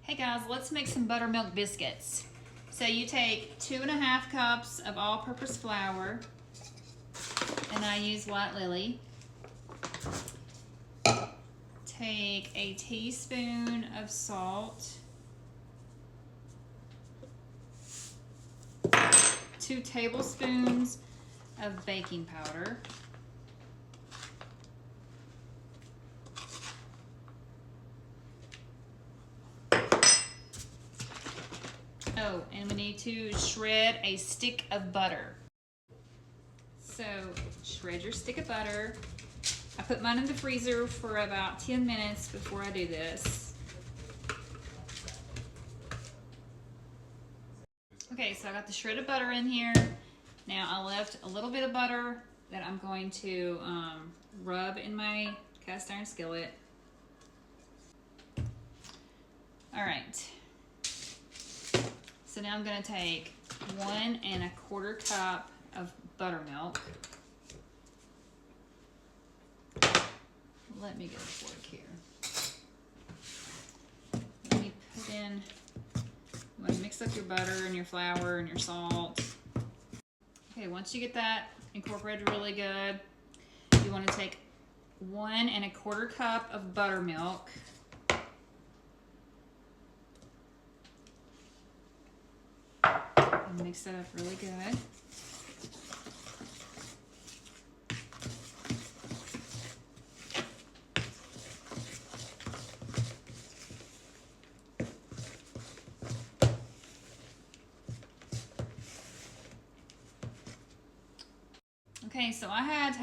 Hey guys, let's make some buttermilk biscuits. So you take 2.5 cups of all-purpose flour, and I use White Lily. Take a teaspoon of salt, 2 tablespoons of baking powder, oh, and we need to shred a stick of butter. So shred your stick of butter. I put mine in the freezer for about 10 minutes before I do this. Okay, so I got the shredded butter in here. Now I left a little bit of butter that I'm going to rub in my cast iron skillet. All right. So now I'm going to take 1¼ cup of buttermilk. Let me get a fork here. Let me put in, you want to mix up your butter and your flour and your salt. Okay, once you get that incorporated really good, you want to take 1¼ cup of buttermilk. And mix that up really good. Okay, so I had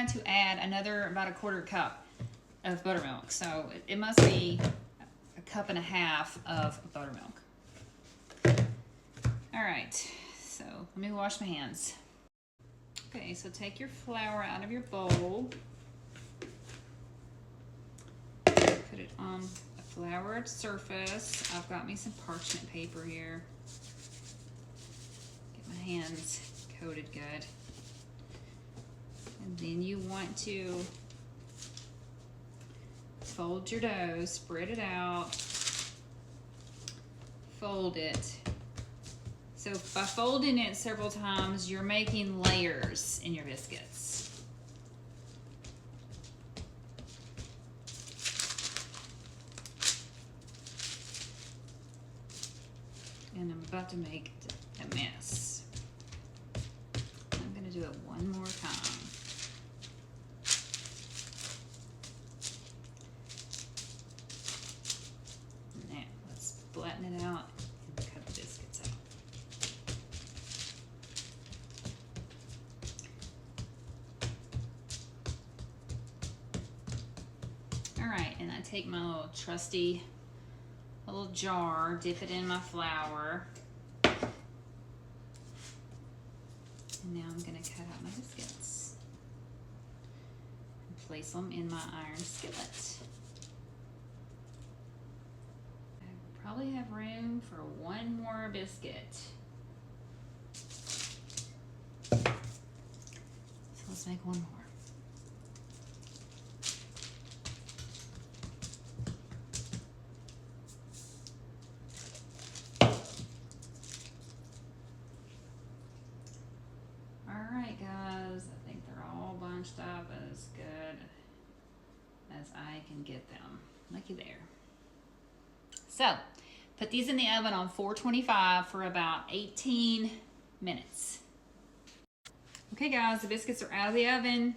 to add another about 1/4 cup of buttermilk. So it must be 1.5 cups of buttermilk. All right, so let me wash my hands. Okay, so take your flour out of your bowl. Put it on a floured surface. I've got me some parchment paper here. Get my hands coated good. And then you want to fold your dough, spread it out, fold it. So by folding it several times, you're making layers in your biscuits. And I'm about to make a mess. I'm gonna do it one more time. Now, let's flatten it out and cut the biscuits out. All right, and I take my little trusty little jar, dip it in my flour. And now I'm gonna cut out my biscuits and place them in my iron skillet. I probably have room for one more biscuit. So let's make one more. Alright guys, I think they're all bunched up as good as I can get them. Looky there. So, put these in the oven on 425 for about 18 minutes. Okay guys, the biscuits are out of the oven.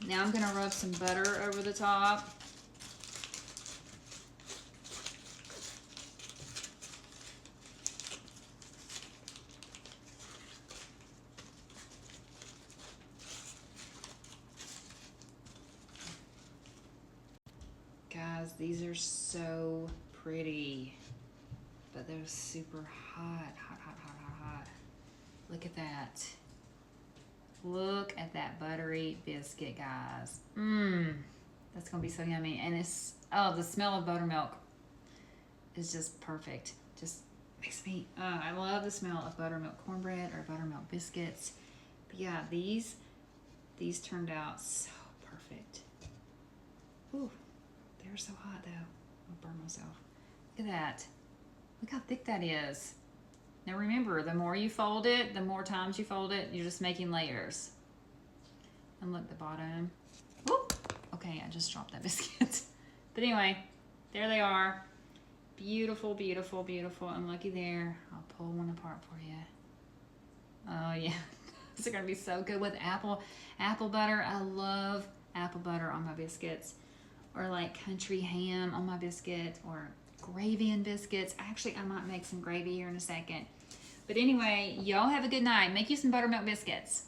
Now I'm going to rub some butter over the top. Guys, these are so pretty, but they're super hot. Hot. Look at that. Look at that buttery biscuit, guys. That's gonna be so yummy. And it's, oh, the smell of buttermilk is just perfect. Just makes me, I love the smell of buttermilk cornbread or buttermilk biscuits. But yeah, these turned out so perfect. Ooh. They're so hot though. I'll burn myself. Look at that. Look how thick that is. Now remember, the more you fold it, the more times you fold it, you're just making layers. And look, the bottom. Whoop. Okay, I just dropped that biscuit. But anyway, there they are. Beautiful, beautiful, beautiful. And looky there. I'll pull one apart for you. Oh yeah. These are gonna be so good with apple butter. I love apple butter on my biscuits. Or like country ham on my biscuit, or gravy and biscuits. Actually, I might make some gravy here in a second. But anyway, y'all have a good night. Make you some buttermilk biscuits.